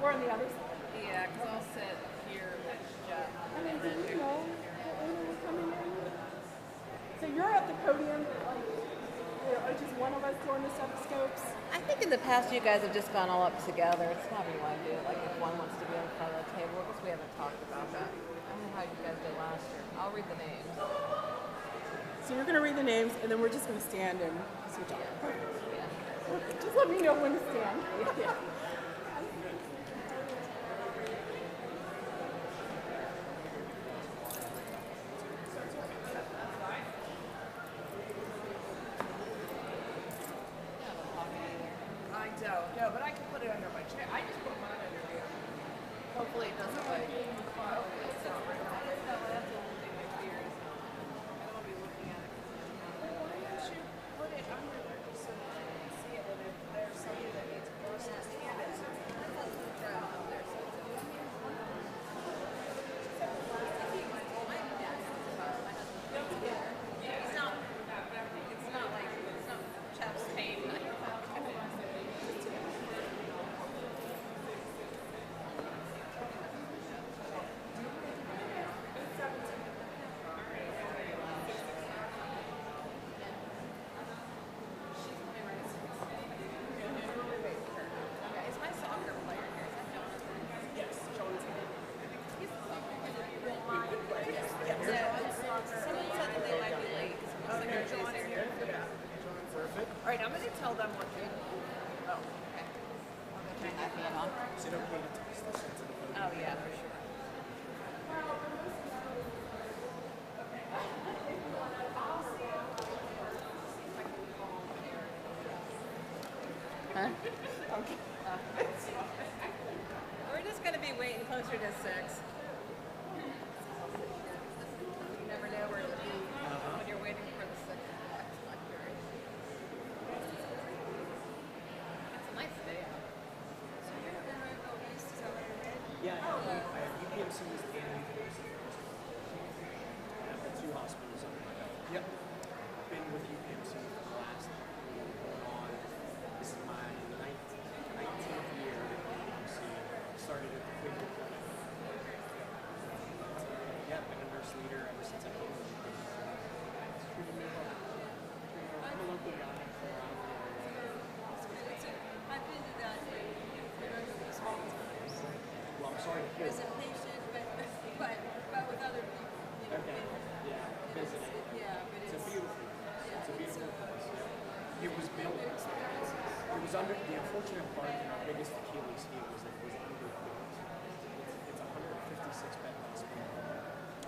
We're on the other side. Yeah, because I'll sit here with Jeff. And then, you know, the owner will come in. So you're at the podium, like, just one of us doing the stethoscopes. I think in the past you guys have just gone all up together. It's however you want to do it. Like if one wants to be in front of the table, I guess we haven't talked about that. I don't know how you guys did last year. I'll read the names. So you're going to read the names, and then we're just going to stand and switch off. Yeah. Just let me know when to stand. Yeah. I don't. No, but I can put it under my chair. I just put mine under here. Hopefully it doesn't like. Hopefully it's not right. That's the only thing my fear is. I don't want to be looking at it. Why don't you put it under there just so that you can see it, and if there's somebody that needs a person to stand it. All right, I'm going to tell them what to do. Oh, okay. I'll go turn that fan on. Is it okay to toss this into the podium? Oh yeah, for sure. Huh? Okay. We're just going to be waiting closer to 6. You never know where it'll be when you're waiting for the 6 o'clock lecture. It's a nice day out. Yeah, I have UPMC was the and UPMC first. I have the 2 hospitals under my belt. Yep. I've been with UPMC for the last this is my 19th year at UPMC. Started at the Cleveland Clinic. Yeah, been a nurse leader ever since I came to UPMC. I'm a local guy from around the area. I've been to that multiple times. Well, I'm sorry to hear As a that. patient, but with other people. You know, Okay, yeah, visiting. Yeah, but It's a beautiful place. It's a beautiful place. It was built. experiences. It was under the unfortunate part. The biggest Achilles heel was that it was underbuilt. It's a 156 bed hospital.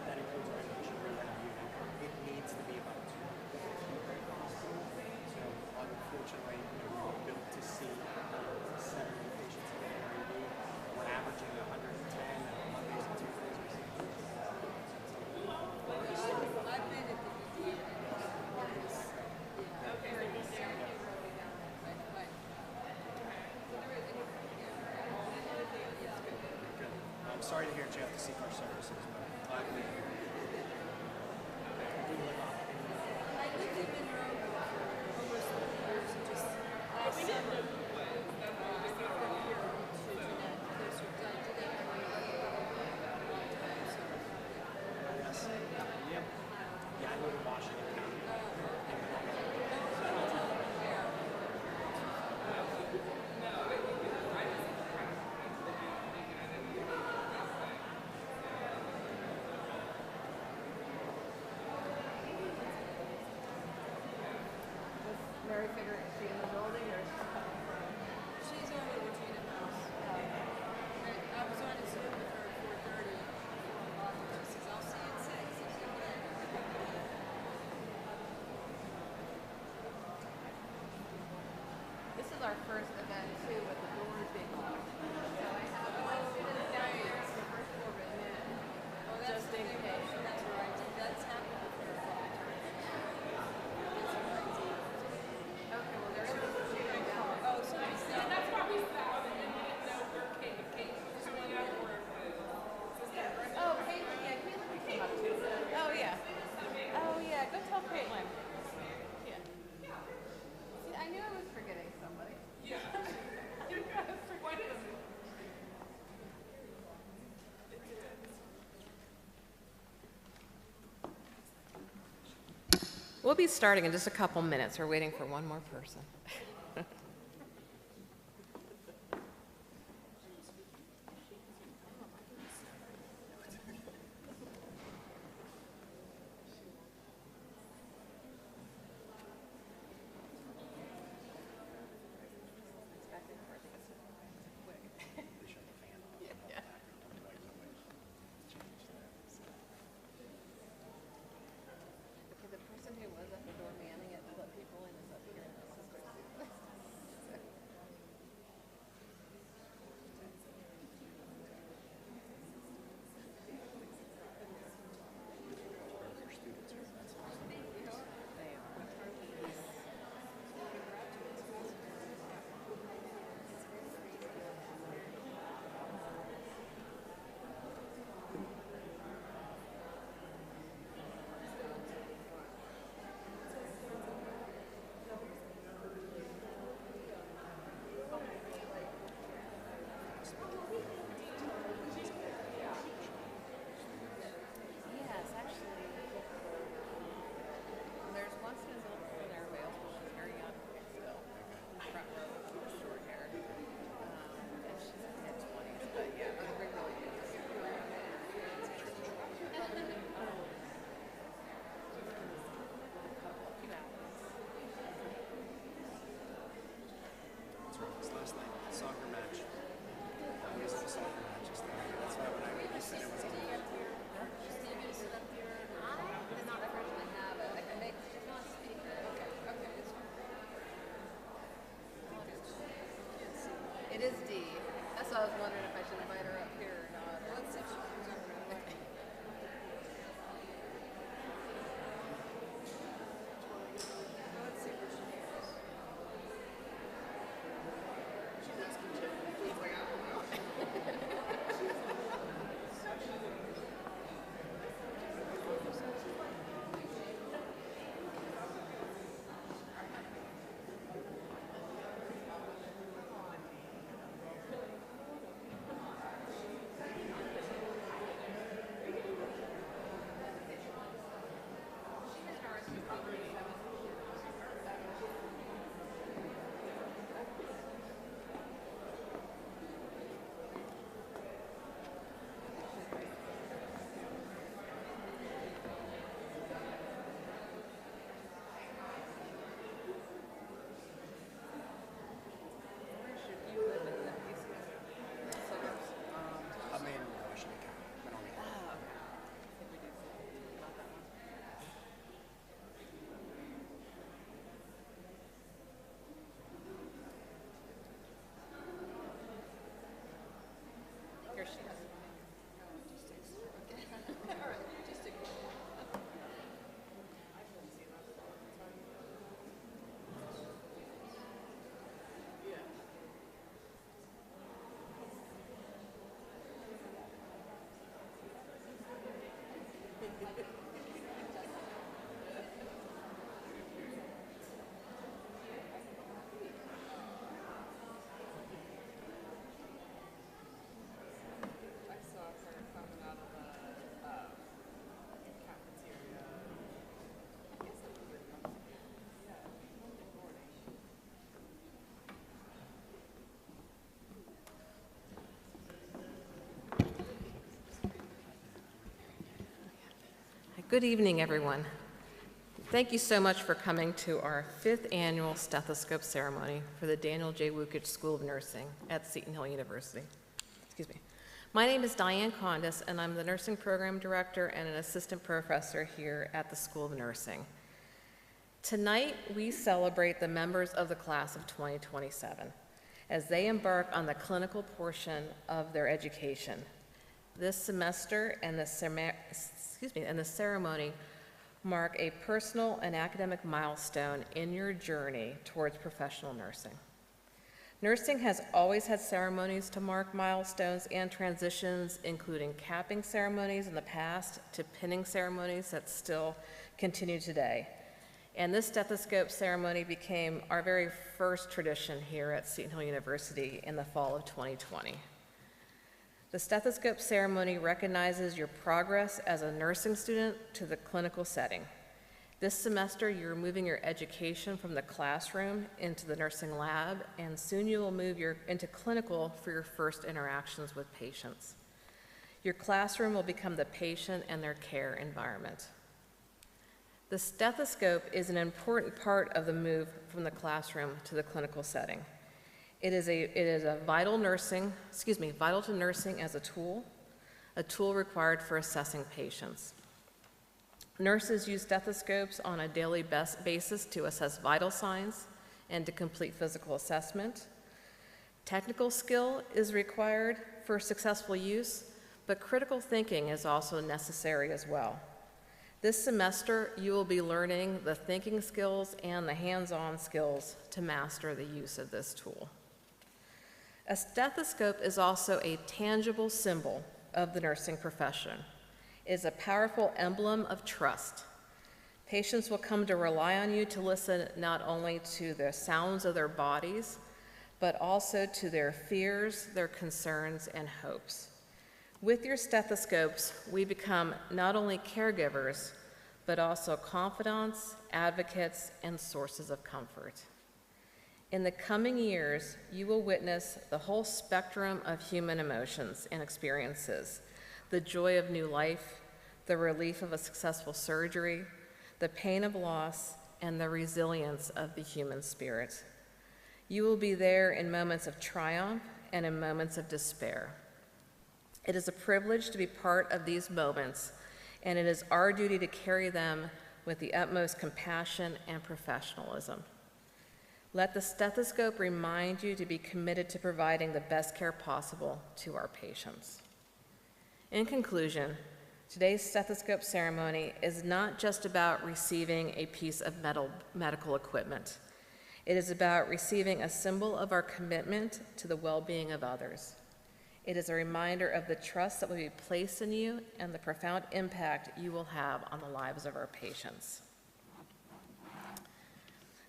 That includes our inpatient rehab unit. It needs to be about 200 hospital. So unfortunately, we were built to see 70 patients a day in our ED. We're averaging 110 on Mondays and Tuesdays. I've been at the ED. I'm sorry to hear that you have to seek our services, but glad we completely off. I lived in Monroe for almost 30 years and just last summer from here to Jeanette, closer to I did that for a long time. So Yes. Yep. Yeah, I live in Washington County. Mary figure is she in the building or is she coming from? she's over at Regina House. I was on a Zoom with her at 4:30. She says, I'll see you at 6. I said, "Yeah." This is our first event too with the doors being locked. So I have downstairs the first floor written in. Oh, that's Just in case. That's right. That's happened before a couple times. That's what I did. Okay, well there is a shooting down. Oh, so I said, That's why we stopped and didn't know where Kate was going out where it was. Oh, Caitlin, yeah, Caitlin can come up too. Oh yeah. Oh yeah, go tell Caitlin. Yeah. See, I knew I was forgetting somebody. Yeah. We'll be starting in just a couple minutes. We're waiting for one more person. Okay, the person who was at the door manning it to let people in is up here. Yes, actually, there's one student a little bit there, but also she's very young still. In the front row, with short hair. And she's in her 20s, but yeah, they're really good. That's right. This last night, soccer match. We was at a soccer match just now. That's why when I was there, it was on the Did not originally have it. I can make, she's not a speaker. Okay, okay. It is D. That's why I was wondering if I should invite her up here or not. Let's see if she comes over and okay. Let's see where she is. She's asking me. She's like, I don't know. I'm in Washington County. But only Here she is. I saw her coming out of the cafeteria. I guess it was a cafeteria. Yeah, Monday morning. Good evening, everyone. Thank you so much for coming to our 5th annual Stethoscope ceremony for the Daniel J. Wukich School of Nursing at Seton Hill University. Excuse me. My name is Diane Condis, and I'm the Nursing Program Director and an Assistant Professor here at the School of Nursing. Tonight, we celebrate the members of the class of 2027 as they embark on the clinical portion of their education. This semester and the ceremony mark a personal and academic milestone in your journey towards professional nursing. Nursing has always had ceremonies to mark milestones and transitions, including capping ceremonies in the past to pinning ceremonies that still continue today. And this stethoscope ceremony became our very first tradition here at Seton Hill University in the fall of 2020. The stethoscope ceremony recognizes your progress as a nursing student to the clinical setting. This semester, you're moving your education from the classroom into the nursing lab, and soon you will move into clinical for your first interactions with patients. Your classroom will become the patient and their care environment. The stethoscope is an important part of the move from the classroom to the clinical setting. It is vital to nursing as a tool required for assessing patients. Nurses use stethoscopes on a daily basis to assess vital signs and to complete physical assessment. Technical skill is required for successful use, but critical thinking is also necessary as well. This semester, you will be learning the thinking skills and the hands-on skills to master the use of this tool. A stethoscope is also a tangible symbol of the nursing profession. It is a powerful emblem of trust. Patients will come to rely on you to listen not only to the sounds of their bodies, but also to their fears, their concerns, and hopes. With your stethoscopes, we become not only caregivers, but also confidants, advocates, and sources of comfort. In the coming years, you will witness the whole spectrum of human emotions and experiences: the joy of new life, the relief of a successful surgery, the pain of loss, and the resilience of the human spirit. You will be there in moments of triumph and in moments of despair. It is a privilege to be part of these moments, and it is our duty to carry them with the utmost compassion and professionalism. Let the stethoscope remind you to be committed to providing the best care possible to our patients. In conclusion, today's stethoscope ceremony is not just about receiving a piece of medical equipment. It is about receiving a symbol of our commitment to the well-being of others. It is a reminder of the trust that will be placed in you and the profound impact you will have on the lives of our patients.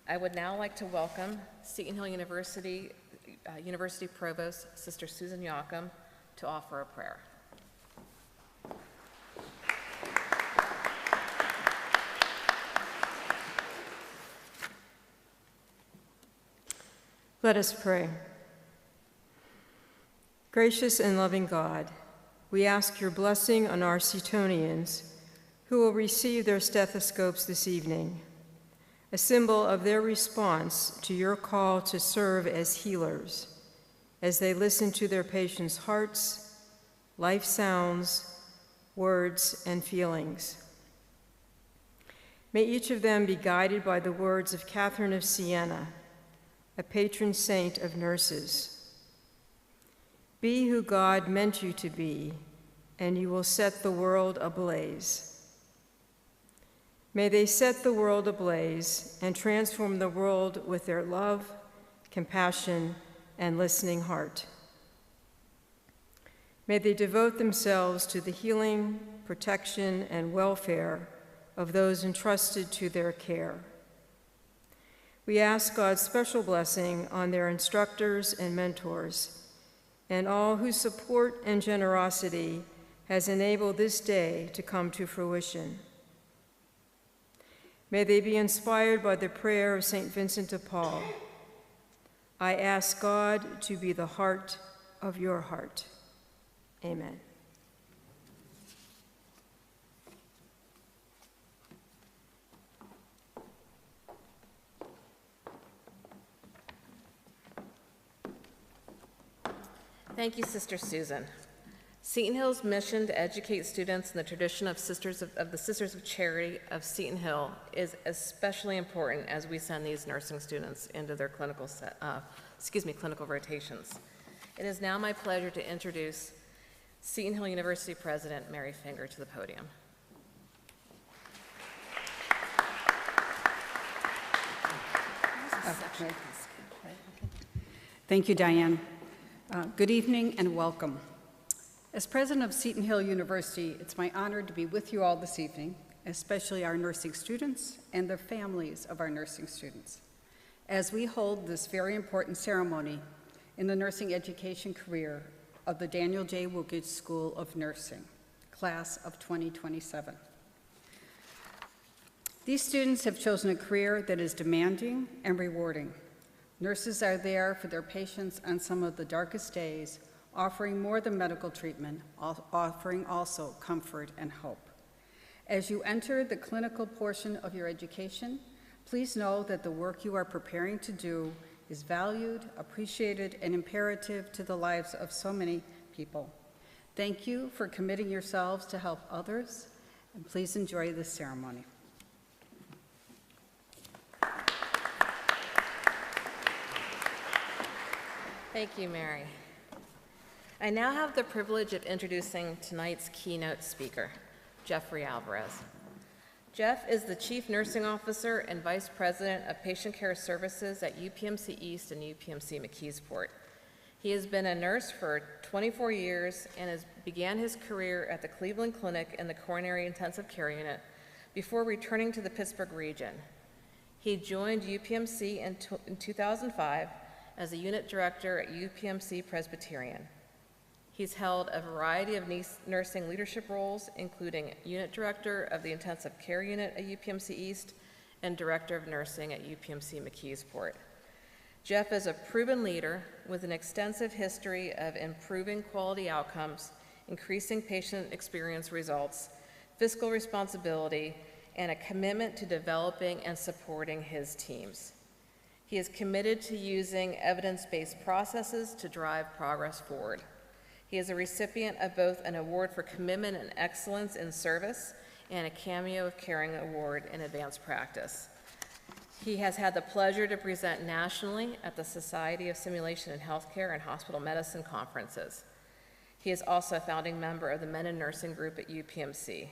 I would now like to welcome Seton Hill University Provost, Sister Susan Yocum, to offer a prayer. Let us pray. Gracious and loving God, we ask your blessing on our Setonians who will receive their stethoscopes this evening, a symbol of their response to your call to serve as healers, as they listen to their patients' hearts, life sounds, words, and feelings. May each of them be guided by the words of Catherine of Siena, a patron saint of nurses. Be who God meant you to be, and you will set the world ablaze. May they set the world ablaze and transform the world with their love, compassion, and listening heart. May they devote themselves to the healing, protection, and welfare of those entrusted to their care. We ask God's special blessing on their instructors and mentors, and all whose support and generosity has enabled this day to come to fruition. May they be inspired by the prayer of St. Vincent de Paul. I ask God to be the heart of your heart. Amen. Thank you, Sister Susan. Seton Hill's mission to educate students in the tradition of the Sisters of Charity of Seton Hill is especially important as we send these nursing students into their clinical rotations. It is now my pleasure to introduce Seton Hill University President Mary Finger to the podium. Okay. Thank you, Diane. Good evening and welcome. As president of Seton Hill University, it's my honor to be with you all this evening, especially our nursing students and the families of our nursing students, as we hold this very important ceremony in the nursing education career of the Daniel J. Wukich School of Nursing, class of 2027. These students have chosen a career that is demanding and rewarding. Nurses are there for their patients on some of the darkest days, offering more than medical treatment, offering also comfort and hope. As you enter the clinical portion of your education, please know that the work you are preparing to do is valued, appreciated, and imperative to the lives of so many people. Thank you for committing yourselves to help others, and please enjoy this ceremony. Thank you, Mary. I now have the privilege of introducing tonight's keynote speaker, Jeffrey Alvarez. Jeff is the Chief Nursing Officer and Vice President of Patient Care Services at UPMC East and UPMC McKeesport. He has been a nurse for 24 years and began his career at the Cleveland Clinic in the Coronary Intensive Care Unit before returning to the Pittsburgh region. He joined UPMC in 2005 as a unit director at UPMC Presbyterian. He's held a variety of nursing leadership roles, including unit director of the intensive care unit at UPMC East and director of nursing at UPMC McKeesport. Jeff is a proven leader with an extensive history of improving quality outcomes, increasing patient experience results, fiscal responsibility, and a commitment to developing and supporting his teams. He is committed to using evidence-based processes to drive progress forward. He is a recipient of both an award for commitment and excellence in service and a Cameo of Caring Award in advanced practice. He has had the pleasure to present nationally at the Society of Simulation in Healthcare and Hospital Medicine conferences. He is also a founding member of the Men in Nursing group at UPMC.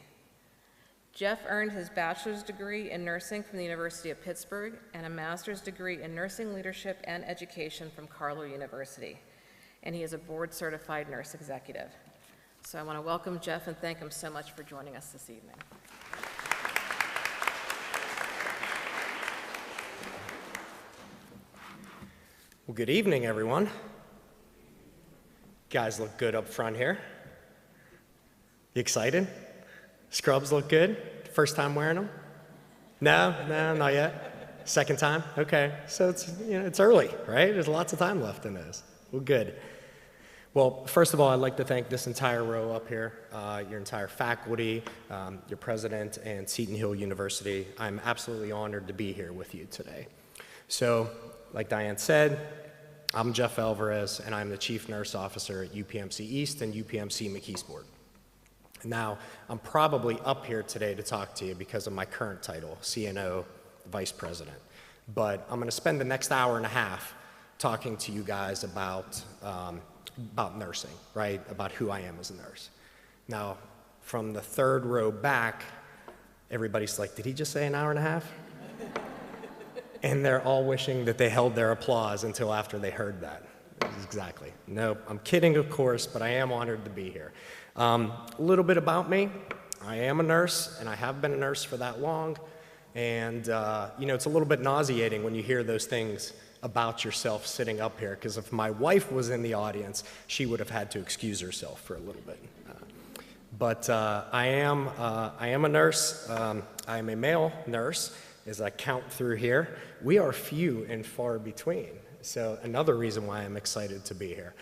Jeff earned his bachelor's degree in nursing from the University of Pittsburgh and a master's degree in nursing leadership and education from Carlow University. And he is a board-certified nurse executive. So I want to welcome Jeff and thank him so much for joining us this evening. Well, good evening, everyone. Guys look good up front here. You excited? Scrubs look good? First time wearing them? No, not yet. Second time? Okay. So it's early, right? There's lots of time left in this. Well, good. Well, first of all, I'd like to thank this entire row up here, your entire faculty, your president, and Seton Hill University. I'm absolutely honored to be here with you today. So, like Diane said, I'm Jeff Alvarez, and I'm the Chief Nurse Officer at UPMC East and UPMC McKeesport. Now, I'm probably up here today to talk to you because of my current title, CNO Vice President. But I'm going to spend the next hour and a half talking to you guys about nursing, right? About who I am as a nurse. Now, from the third row back, everybody's like, did he just say an hour and a half? And they're all wishing that they held their applause until after they heard that. Exactly. Nope, I'm kidding, of course, but I am honored to be here. A little bit about me. I am a nurse, and I have been a nurse for that long. And, it's a little bit nauseating when you hear those things about yourself sitting up here, because if my wife was in the audience, she would have had to excuse herself for a little bit. But I am a nurse. I am a male nurse, as I count through here. We are few and far between. So another reason why I'm excited to be here.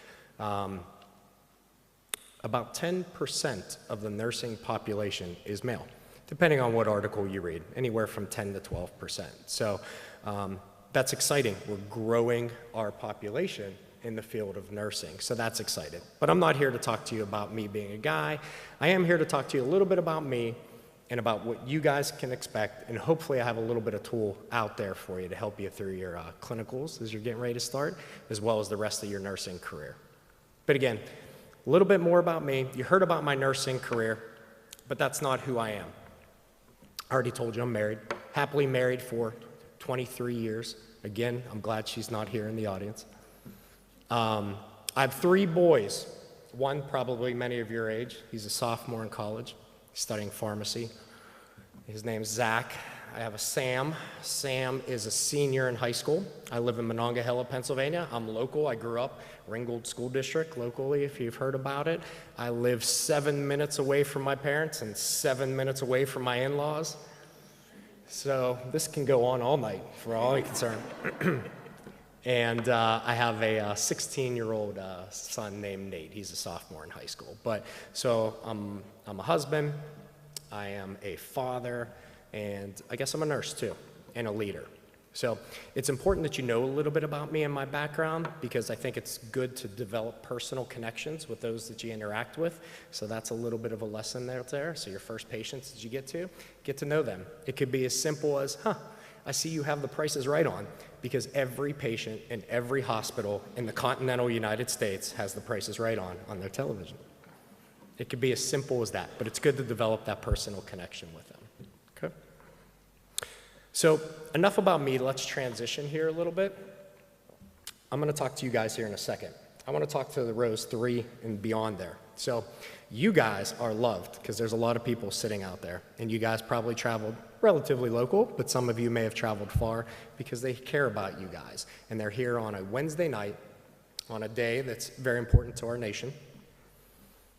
About 10% of the nursing population is male, depending on what article you read, anywhere from 10 to 12%. So that's exciting. We're growing our population in the field of nursing, so that's exciting. But I'm not here to talk to you about me being a guy. I am here to talk to you a little bit about me and about what you guys can expect, and hopefully I have a little bit of tool out there for you to help you through your clinicals as you're getting ready to start, as well as the rest of your nursing career. But again, a little bit more about me. You heard about my nursing career, but that's not who I am. I already told you I'm married, happily married for 23 years. Again, I'm glad she's not here in the audience. I have 3 boys. One, probably many of your age. He's a sophomore in college, studying pharmacy. His name's Zach. I have a Sam. Sam is a senior in high school. I live in Monongahela, Pennsylvania. I'm local. I grew up Ringgold School District locally, if you've heard about it. I live 7 minutes away from my parents and 7 minutes away from my in-laws. So this can go on all night for all I'm concerned. And I have a 16-year-old son named Nate. He's a sophomore in high school. So I'm a husband, I am a father, and I guess I'm a nurse too, and a leader. So it's important that you know a little bit about me and my background, because I think it's good to develop personal connections with those that you interact with. So that's a little bit of a lesson there. So your first patients that you get to know them. It could be as simple as, I see you have the prices right on, because every patient in every hospital in the continental United States has the prices right on their television. It could be as simple as that, but it's good to develop that personal connection with them. Okay? So enough about me. Let's transition here a little bit. I'm going to talk to you guys here in a second. I want to talk to the rows 3 and beyond there. So you guys are loved, because there's a lot of people sitting out there, and you guys probably traveled relatively local, but some of you may have traveled far because they care about you guys, and they're here on a Wednesday night on a day that's very important to our nation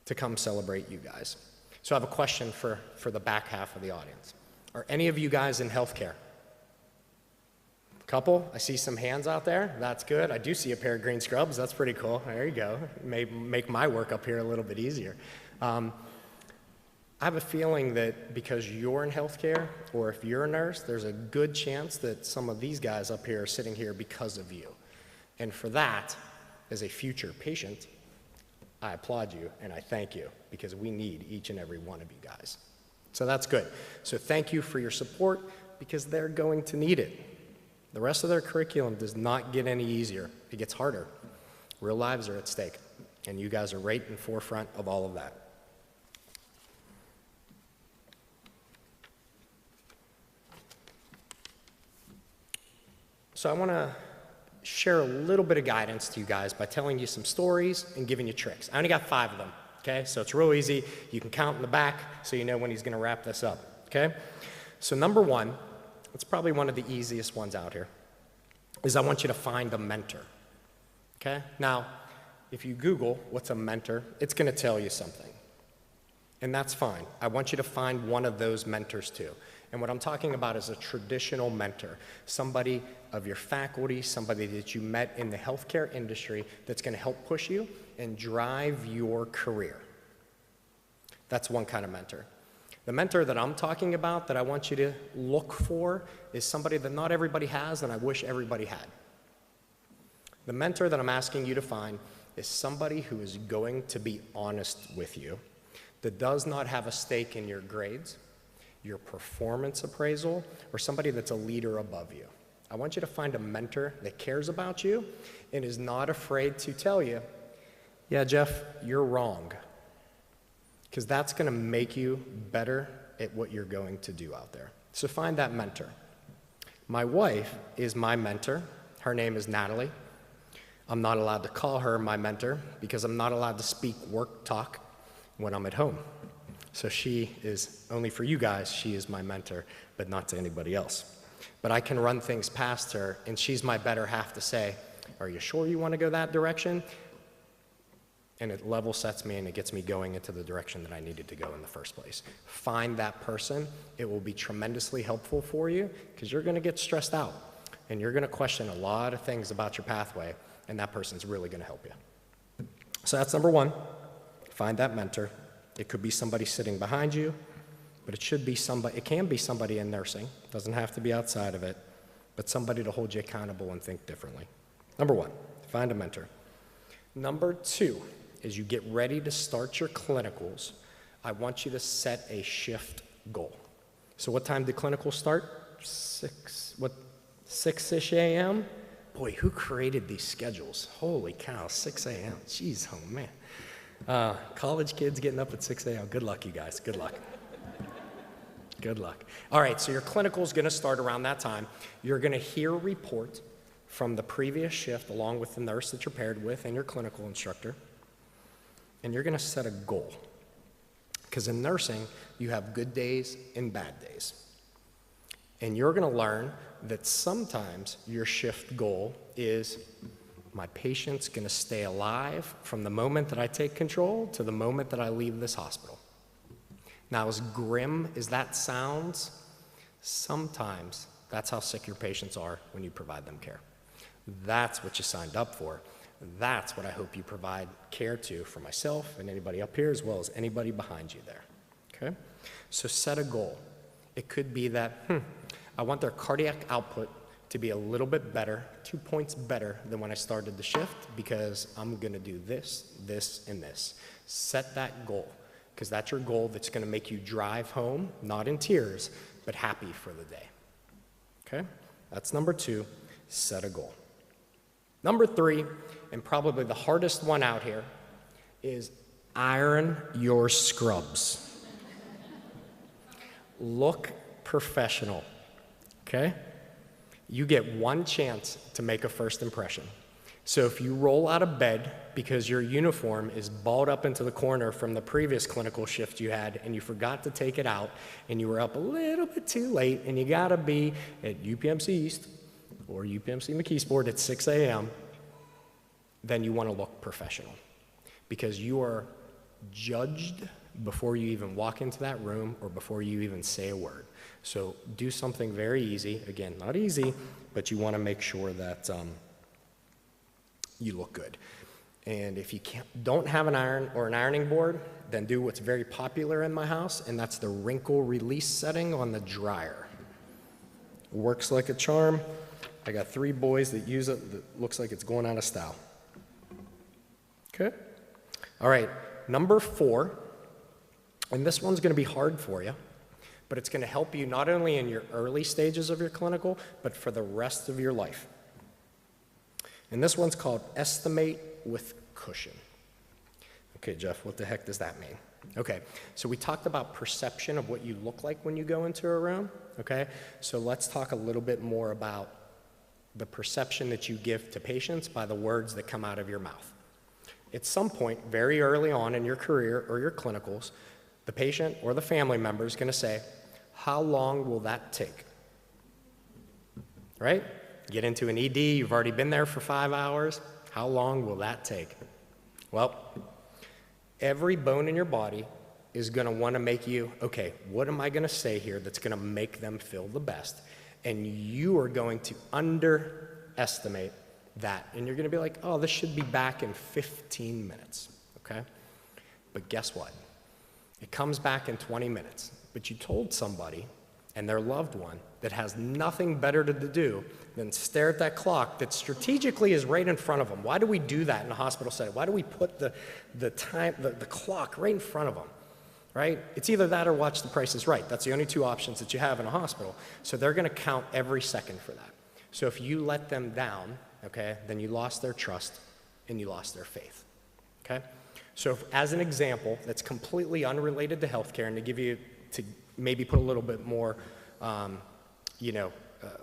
to come celebrate you guys. So I have a question for the back half of the audience. Are any of you guys in healthcare? Couple? I see some hands out there. That's good. I do see a pair of green scrubs. That's pretty cool. There you go. May make my work up here a little bit easier. I have a feeling that because you're in healthcare, or if you're a nurse, there's a good chance that some of these guys up here are sitting here because of you. And for that, as a future patient, I applaud you and I thank you, because we need each and every one of you guys. So that's good. So thank you for your support, because they're going to need it. The rest of their curriculum does not get any easier. It gets harder. Real lives are at stake, and you guys are right in forefront of all of that. So I want to share a little bit of guidance to you guys by telling you some stories and giving you tricks. I only got 5 of them, okay? So it's real easy. You can count in the back so you know when he's going to wrap this up, okay? So number 1, it's probably one of the easiest ones out here, is I want you to find a mentor, okay? Now, if you Google what's a mentor, it's going to tell you something, and that's fine. I want you to find one of those mentors too. And what I'm talking about is a traditional mentor, somebody of your faculty, somebody that you met in the healthcare industry that's going to help push you and drive your career. That's one kind of mentor. The mentor that I'm talking about that I want you to look for is somebody that not everybody has, and I wish everybody had. The mentor that I'm asking you to find is somebody who is going to be honest with you, that does not have a stake in your grades, your performance appraisal, or somebody that's a leader above you. I want you to find a mentor that cares about you and is not afraid to tell you, yeah, Jeff, you're wrong. Because that's going to make you better at what you're going to do out there. So find that mentor. My wife is my mentor. Her name is Natalie. I'm not allowed to call her my mentor because I'm not allowed to speak work talk when I'm at home. So she is, only for you guys, she is my mentor, but not to anybody else. But I can run things past her, and she's my better half to say, are you sure you want to go that direction? And it level sets me and it gets me going into the direction that I needed to go in the first place. Find that person. It will be tremendously helpful for you, because you're going to get stressed out and you're going to question a lot of things about your pathway, and that person's really going to help you. So that's number 1. Find that mentor. It could be somebody sitting behind you, but it should be somebody, it can be somebody in nursing. It doesn't have to be outside of it, but somebody to hold you accountable and think differently. Number 1, find a mentor. Number 2, as you get ready to start your clinicals, I want you to set a shift goal. So what time did clinicals start? 6-ish a.m.? Boy, who created these schedules? Holy cow, 6 a.m. Jeez, oh man. College kids getting up at 6 a.m. Good luck, you guys. Good luck. Good luck. All right, so your clinical is going to start around that time. You're going to hear a report from the previous shift along with the nurse that you're paired with and your clinical instructor. And you're going to set a goal. Because in nursing, you have good days and bad days. And you're going to learn that sometimes your shift goal is, my patient's going to stay alive from the moment that I take control to the moment that I leave this hospital. Now, as grim as that sounds, Sometimes that's how sick your patients are when you provide them care. That's what you signed up for. That's what I hope you provide care to for myself and anybody up here, as well as anybody behind you there, okay? So set a goal. It could be that, I want their cardiac output to be a little bit better, 2 points better than when I started the shift, because I'm gonna do this, this, and this. Set that goal, because that's your goal that's gonna make you drive home, not in tears, but happy for the day, okay? That's number 2, set a goal. Number 3, and probably the hardest one out here, is iron your scrubs. Look professional, okay? You get one chance to make a first impression. So if you roll out of bed because your uniform is balled up into the corner from the previous clinical shift you had and you forgot to take it out and you were up a little bit too late and you gotta be at UPMC East or UPMC McKeesport at 6 a.m., then you want to look professional because you are judged before you even walk into that room or before you even say a word. So do something very easy. Again, not easy, but you want to make sure that you look good. And if you don't have an iron or an ironing board, then do what's very popular in my house, and that's the wrinkle release setting on the dryer. Works like a charm. I got 3 boys that use it that looks like it's going out of style. Okay? All right, number 4, and this one's gonna be hard for you, but it's gonna help you not only in your early stages of your clinical, but for the rest of your life. And this one's called estimate with cushion. Okay, Jeff, what the heck does that mean? Okay, so we talked about perception of what you look like when you go into a room, okay? So let's talk a little bit more about the perception that you give to patients by the words that come out of your mouth. At some point, very early on in your career or your clinicals, the patient or the family member is gonna say, how long will that take? Right? Get into an ED, you've already been there for 5 hours. How long will that take? Well, every bone in your body is gonna wanna make you, okay, what am I gonna say here that's gonna make them feel the best? And you are going to underestimate that. And you're gonna be like, oh, this should be back in 15 minutes, okay? But guess what? It comes back in 20 minutes. But you told somebody and their loved one that has nothing better to do than stare at that clock that strategically is right in front of them. Why do we do that in a hospital setting? Why do we put the clock right in front of them, right? It's either that or watch The Price is Right. That's the only 2 options that you have in a hospital. So they're gonna count every second for that. So if you let them down, okay, then you lost their trust and you lost their faith, okay? So if, as an example that's completely unrelated to healthcare and to give you, to maybe put a little bit more,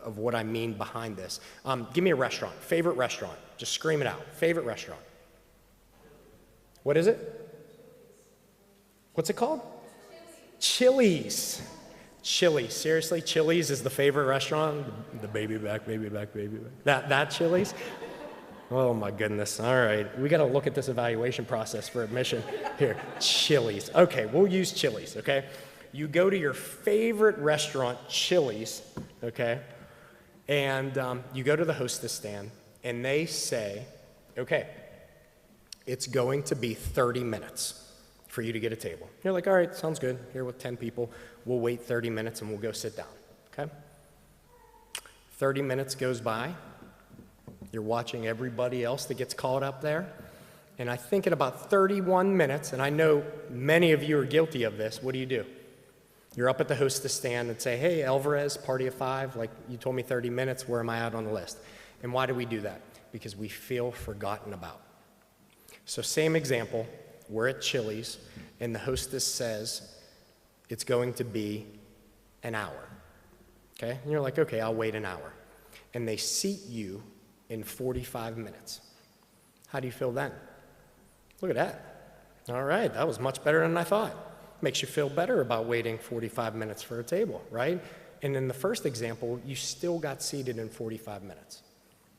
of what I mean behind this. Give me a restaurant, favorite restaurant. Just scream it out, favorite restaurant. What is it? What's it called? Chili's. Chili's, seriously, Chili's is the favorite restaurant? The baby back, baby back, baby back. That Chili's? Oh my goodness, all right. We gotta look at this evaluation process for admission here. Chili's, okay, we'll use Chili's, okay? You go to your favorite restaurant, Chili's, okay? And you go to the hostess stand and they say, okay, it's going to be 30 minutes for you to get a table. You're like, all right, sounds good. Here with 10 people, we'll wait 30 minutes and we'll go sit down, okay? 30 minutes goes by. You're watching everybody else that gets called up there. And I think in about 31 minutes, and I know many of you are guilty of this, what do? You're up at the hostess stand and say, hey, Alvarez, party of 5, like you told me 30 minutes, where am I out on the list? And why do we do that? Because we feel forgotten about. So same example, we're at Chili's and the hostess says it's going to be an hour, okay? And you're like, okay, I'll wait an hour. And they seat you in 45 minutes. How do you feel then? Look at that. All right, that was much better than I thought. Makes you feel better about waiting 45 minutes for a table, right? And in the first example, you still got seated in 45 minutes,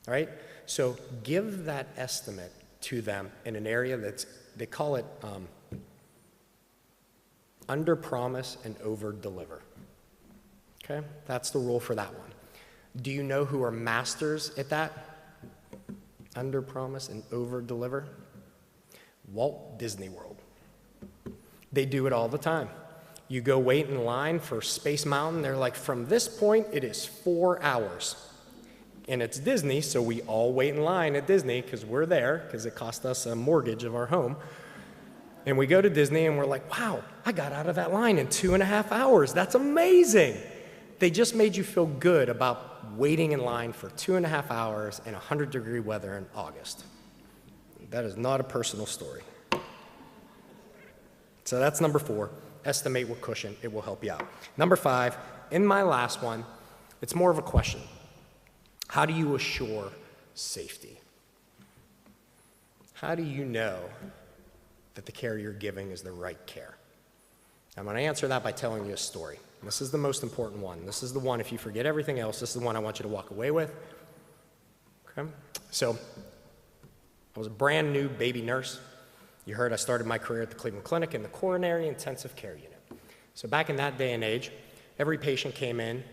all right? So give that estimate to them in an area that's, they call it under promise and over deliver, Okay, that's the rule for that one. Do you know who are masters at that? Under promise and over deliver? Walt Disney World. They do it all the time. You go wait in line for Space Mountain, they're like, from this point, it is 4 hours. And it's Disney, so we all wait in line at Disney because we're there, because it cost us a mortgage of our home. And we go to Disney and we're like, wow, I got out of that line in 2.5 hours. That's amazing. They just made you feel good about waiting in line for 2.5 hours in 100-degree weather in August. That is not a personal story. So that's number 4. Estimate with cushion. It will help you out. Number 5, in my last one, it's more of a question. How do you assure safety? How do you know that the care you're giving is the right care? I'm going to answer that by telling you a story. This is the most important one. This is the one, if you forget everything else, this is the one I want you to walk away with. Okay? So, I was a brand new baby nurse. You heard I started my career at the Cleveland Clinic in the coronary intensive care unit. So back in that day and age, every patient came in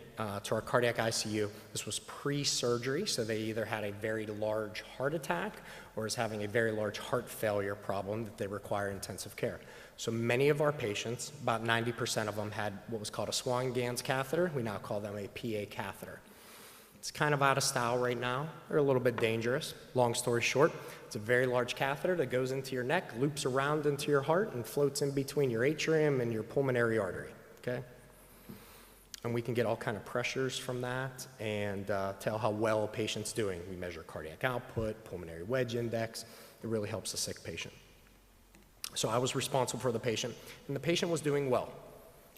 to our cardiac ICU. This was pre-surgery, so they either had a very large heart attack or was having a very large heart failure problem that they require intensive care. So many of our patients, about 90% of them, had what was called a Swan-Ganz catheter. We now call them a PA catheter. It's kind of out of style right now. They're a little bit dangerous. Long story short, it's a very large catheter that goes into your neck, loops around into your heart, and floats in between your atrium and your pulmonary artery, okay? And we can get all kind of pressures from that and tell how well a patient's doing. We measure cardiac output, pulmonary wedge index. It really helps a sick patient. So I was responsible for the patient, and the patient was doing well,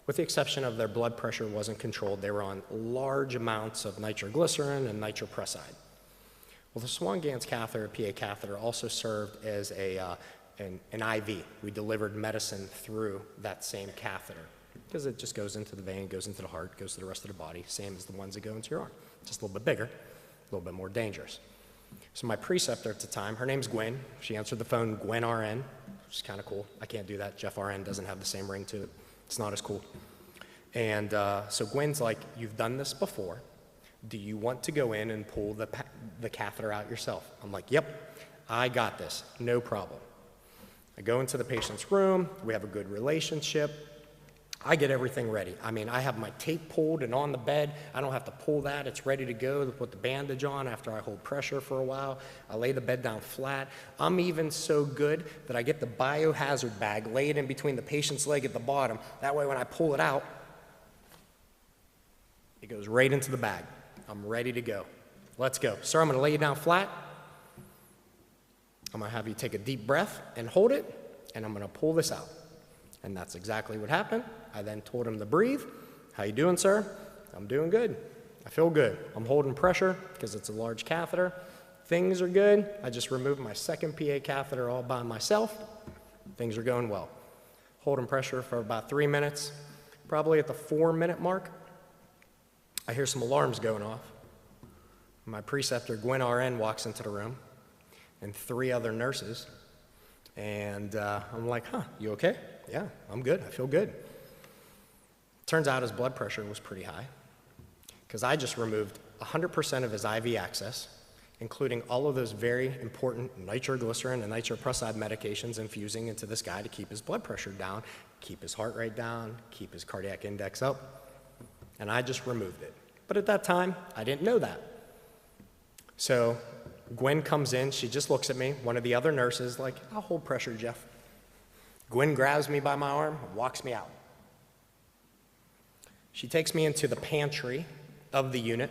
with the exception of their blood pressure wasn't controlled. They were on large amounts of nitroglycerin and nitroprusside. Well, the Swan-Ganz catheter, PA catheter, also served as an IV. We delivered medicine through that same catheter because it just goes into the vein, goes into the heart, goes to the rest of the body, same as the ones that go into your arm. Just a little bit bigger, a little bit more dangerous. So my preceptor at the time, her name's Gwen. She answered the phone, Gwen RN, which is kind of cool. I can't do that. Jeff RN doesn't have the same ring to it. It's not as cool. And so Gwen's like, you've done this before. Do you want to go in and pull the catheter out yourself? I'm like, yep, I got this, no problem. I go into the patient's room. We have a good relationship. I get everything ready. I mean, I have my tape pulled and on the bed. I don't have to pull that. It's ready to go to put the bandage on after I hold pressure for a while. I lay the bed down flat. I'm even so good that I get the biohazard bag laid in between the patient's leg at the bottom. That way when I pull it out, it goes right into the bag. I'm ready to go. Let's go. Sir, I'm going to lay you down flat. I'm going to have you take a deep breath and hold it, and I'm going to pull this out. And that's exactly what happened. I then told him to breathe. How you doing, sir? I'm doing good. I feel good. I'm holding pressure because it's a large catheter. Things are good. I just removed my second PA catheter all by myself. Things are going well. Holding pressure for about 3 minutes. Probably at the 4-minute mark, I hear some alarms going off. My preceptor, Gwen RN, walks into the room, and 3 other nurses. And I'm like, huh, you okay? Yeah, I'm good. I feel good. Turns out his blood pressure was pretty high because I just removed 100% of his IV access, including all of those very important nitroglycerin and nitroprusside medications infusing into this guy to keep his blood pressure down, keep his heart rate down, keep his cardiac index up. And I just removed it. But at that time, I didn't know that. So Gwen comes in, she just looks at me, one of the other nurses, like, I'll hold pressure, Jeff. Gwen grabs me by my arm and walks me out. She takes me into the pantry of the unit,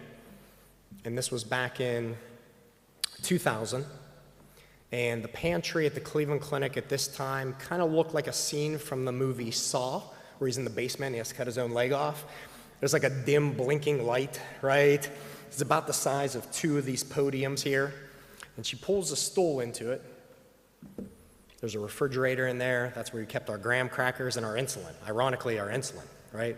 and this was back in 2000. And the pantry at the Cleveland Clinic at this time kind of looked like a scene from the movie Saw, where he's in the basement and he has to cut his own leg off. There's like a dim blinking light, right? It's about the size of 2 of these podiums here. And she pulls a stool into it. There's a refrigerator in there. That's where we kept our graham crackers and our insulin. Ironically, our insulin, right?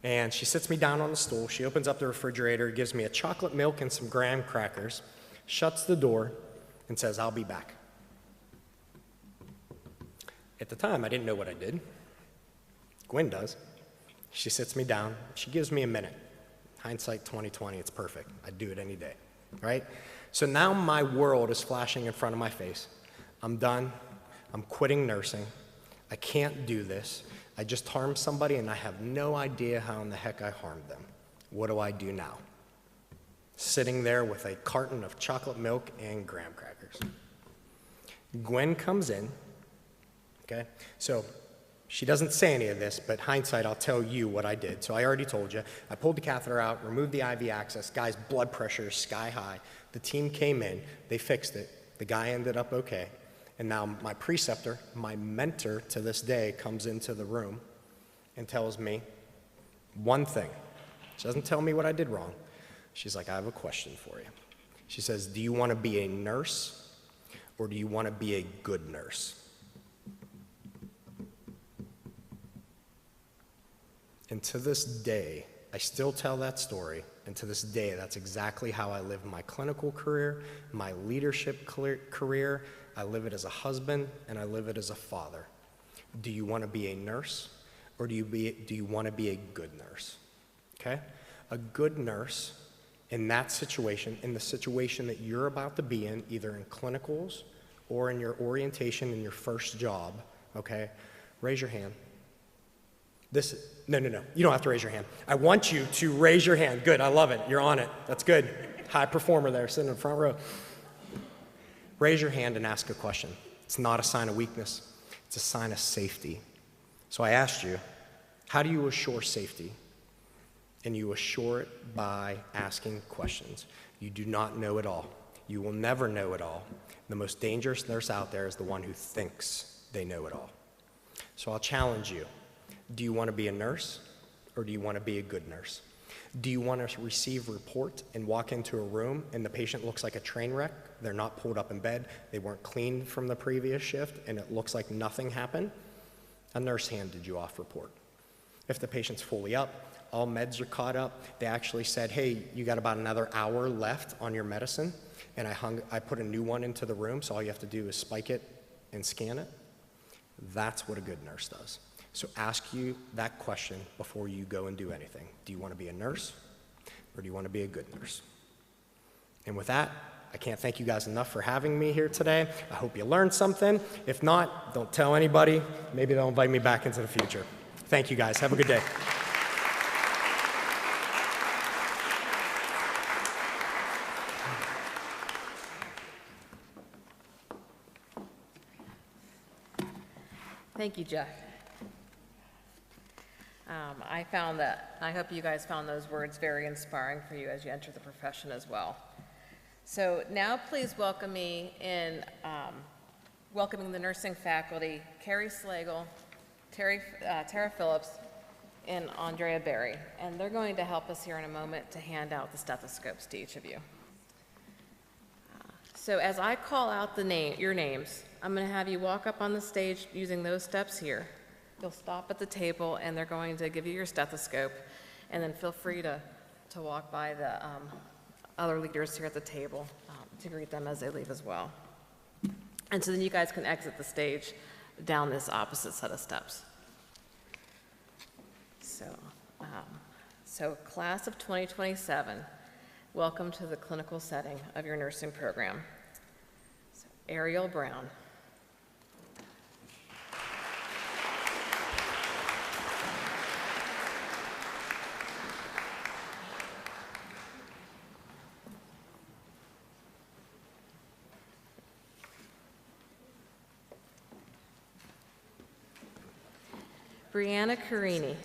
And she sits me down on the stool. She opens up the refrigerator, gives me a chocolate milk and some graham crackers, shuts the door, and says, I'll be back. At the time, I didn't know what I did. Gwen does. She sits me down. She gives me a minute. Hindsight 2020, it's perfect. I'd do it any day, right? So now my world is flashing in front of my face. I'm done. I'm quitting nursing. I can't do this. I just harmed somebody, and I have no idea how in the heck I harmed them. What do I do now? Sitting there with a carton of chocolate milk and graham crackers. Gwen comes in, okay? So she doesn't say any of this, but hindsight, I'll tell you what I did. So I already told you. I pulled the catheter out, removed the IV access. Guy's blood pressure is sky high. The team came in. They fixed it. The guy ended up okay. And now my preceptor, my mentor to this day, comes into the room and tells me one thing. She doesn't tell me what I did wrong. She's like, I have a question for you. She says, do you want to be a nurse or do you want to be a good nurse? And to this day, I still tell that story, and to this day, that's exactly how I live my clinical career, my leadership career. I live it as a husband, and I live it as a father. Do you want to be a nurse, or do you want to be a good nurse? Okay? A good nurse in that situation, in the situation that you're about to be in, either in clinicals or in your orientation in your first job, okay? Raise your hand. No, you don't have to raise your hand. I want you to raise your hand. Good, I love it. You're on it. That's good. High performer there, sitting in the front row. Raise your hand and ask a question. It's not a sign of weakness. It's a sign of safety. So I asked you, how do you assure safety? And you assure it by asking questions. You do not know it all. You will never know it all. The most dangerous nurse out there is the one who thinks they know it all. So I'll challenge you. Do you want to be a nurse, or do you want to be a good nurse? Do you want to receive a report and walk into a room and the patient looks like a train wreck? They're not pulled up in bed, they weren't cleaned from the previous shift, and it looks like nothing happened? A nurse handed you off report. If the patient's fully up, all meds are caught up, they actually said, hey, you got about another hour left on your medicine, and I put a new one into the room, so all you have to do is spike it and scan it. That's what a good nurse does. So ask you that question before you go and do anything. Do you want to be a nurse, or do you want to be a good nurse? And with that, I can't thank you guys enough for having me here today. I hope you learned something. If not, don't tell anybody. Maybe they'll invite me back into the future. Thank you guys. Have a good day. Thank you, Jeff. I hope you guys found those words very inspiring for you as you enter the profession as well. So now please welcome me in welcoming the nursing faculty, Carrie Slagle, Tara Phillips, and Andrea Berry. And they're going to help us here in a moment to hand out the stethoscopes to each of you. So as I call out your names, I'm going to have you walk up on the stage using those steps here. You'll stop at the table, and they're going to give you your stethoscope, and then feel free to walk by the other leaders here at the table to greet them as they leave as well. And so then you guys can exit the stage down this opposite set of steps. So class of 2027, welcome to the clinical setting of your nursing program. So Ariel Brown. Brianna Carini.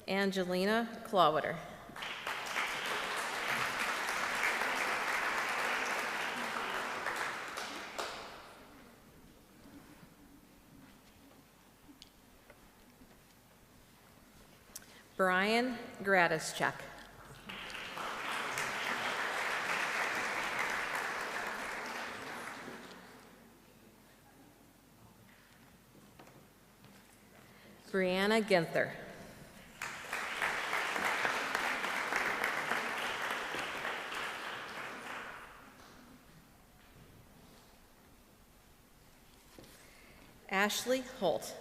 Angelina Clawwater. Brian Gradischuk. Brianna Ginther. Ashley Holt.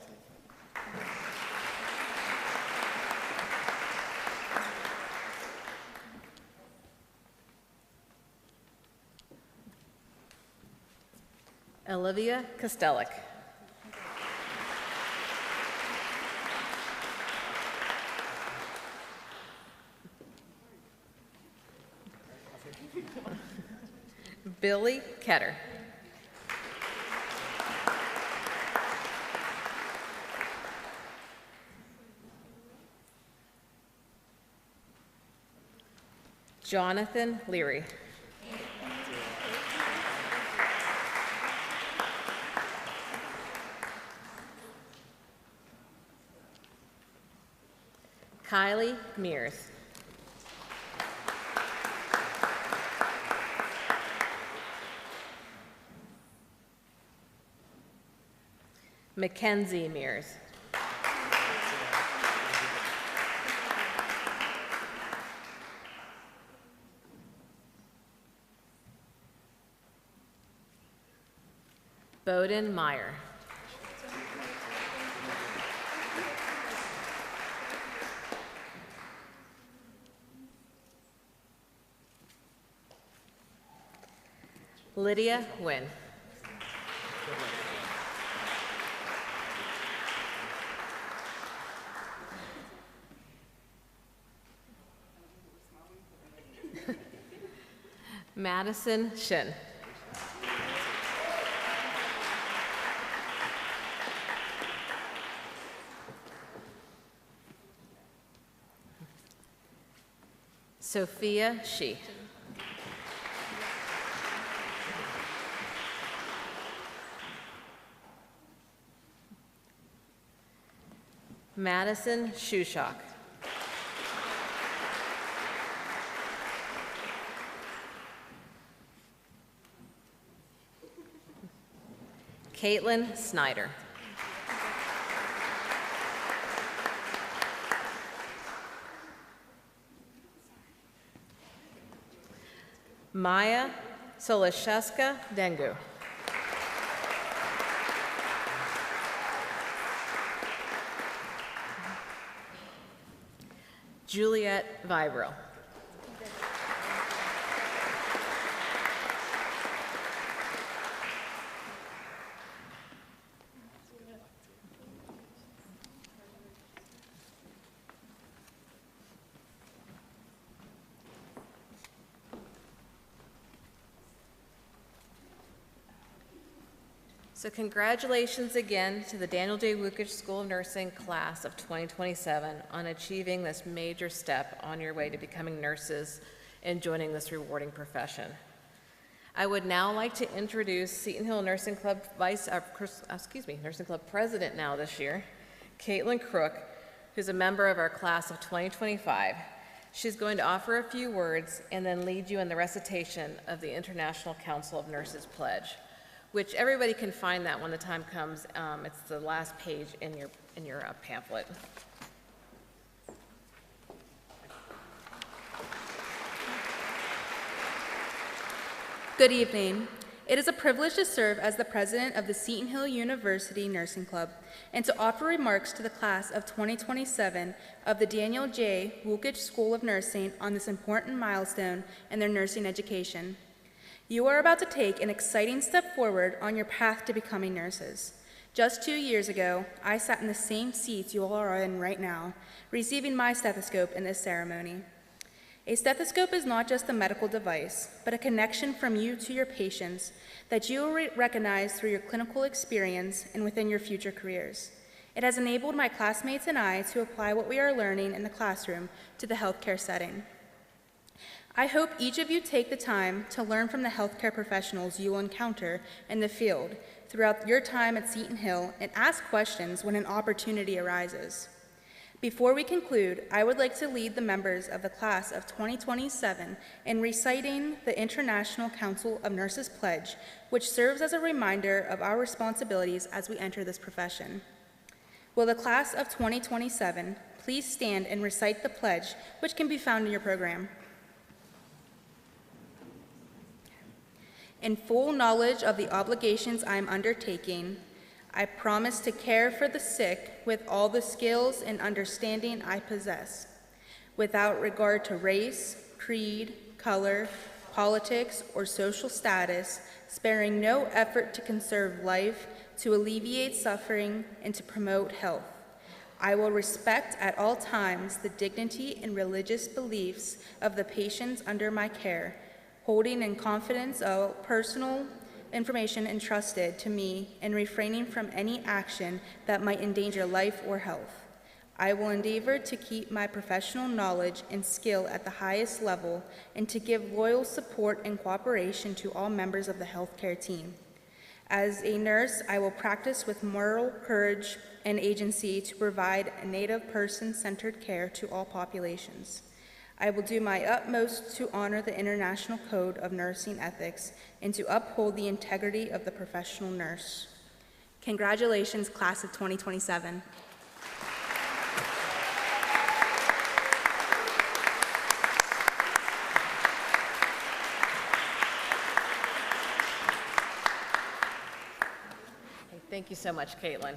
Olivia Kostelik. Billy Ketter. Jonathan Leary. Kylie Mears. Mackenzie Mears. Bowden Meyer. Lydia Nguyen. Madison Shin. Sophia Shi. Madison Shushok. Caitlin Snyder. Maya Solosheska Dengu. Juliet Vibro. So congratulations again to the Daniel J. Wukich School of Nursing class of 2027 on achieving this major step on your way to becoming nurses and joining this rewarding profession. I would now like to introduce Seton Hill Nursing Club Nursing Club President now this year, Caitlin Crook, who's a member of our class of 2025. She's going to offer a few words and then lead you in the recitation of the International Council of Nurses Pledge, which everybody can find that when the time comes. It's the last page in your pamphlet. Good evening. It is a privilege to serve as the president of the Seton Hill University Nursing Club and to offer remarks to the class of 2027 of the Daniel J. Wukich School of Nursing on this important milestone in their nursing education. You are about to take an exciting step forward on your path to becoming nurses. Just 2 years ago, I sat in the same seats you all are in right now, receiving my stethoscope in this ceremony. A stethoscope is not just a medical device, but a connection from you to your patients that you will recognize through your clinical experience and within your future careers. It has enabled my classmates and I to apply what we are learning in the classroom to the healthcare setting. I hope each of you take the time to learn from the healthcare professionals you will encounter in the field throughout your time at Seton Hill and ask questions when an opportunity arises. Before we conclude, I would like to lead the members of the class of 2027 in reciting the International Council of Nurses Pledge, which serves as a reminder of our responsibilities as we enter this profession. Will the class of 2027 please stand and recite the pledge, which can be found in your program? In full knowledge of the obligations I am undertaking, I promise to care for the sick with all the skills and understanding I possess, without regard to race, creed, color, politics, or social status, sparing no effort to conserve life, to alleviate suffering, and to promote health. I will respect at all times the dignity and religious beliefs of the patients under my care, holding in confidence all personal information entrusted to me and refraining from any action that might endanger life or health. I will endeavor to keep my professional knowledge and skill at the highest level and to give loyal support and cooperation to all members of the healthcare team. As a nurse, I will practice with moral courage and agency to provide a native person-centered care to all populations. I will do my utmost to honor the International Code of Nursing Ethics and to uphold the integrity of the professional nurse. Congratulations, class of 2027. Thank you so much, Caitlin.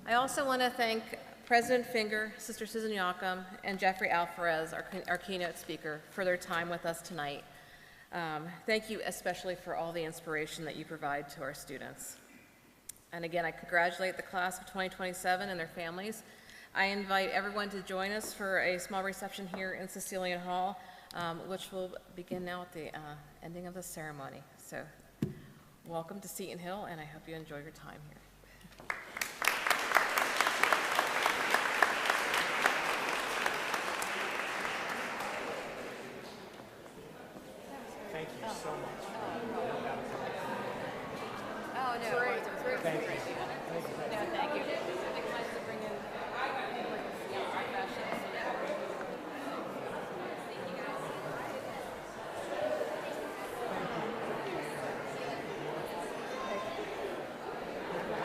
I also want to thank President Finger, Sister Susan Yocum, and Jeffrey Alvarez, our keynote speaker, for their time with us tonight. Thank you especially for all the inspiration that you provide to our students. And again, I congratulate the class of 2027 and their families. I invite everyone to join us for a small reception here in Cecilian Hall, which will begin now at the ending of the ceremony. So, welcome to Seton Hill, and I hope you enjoy your time here. Thank you so much. Oh, no. Thank you. No, thank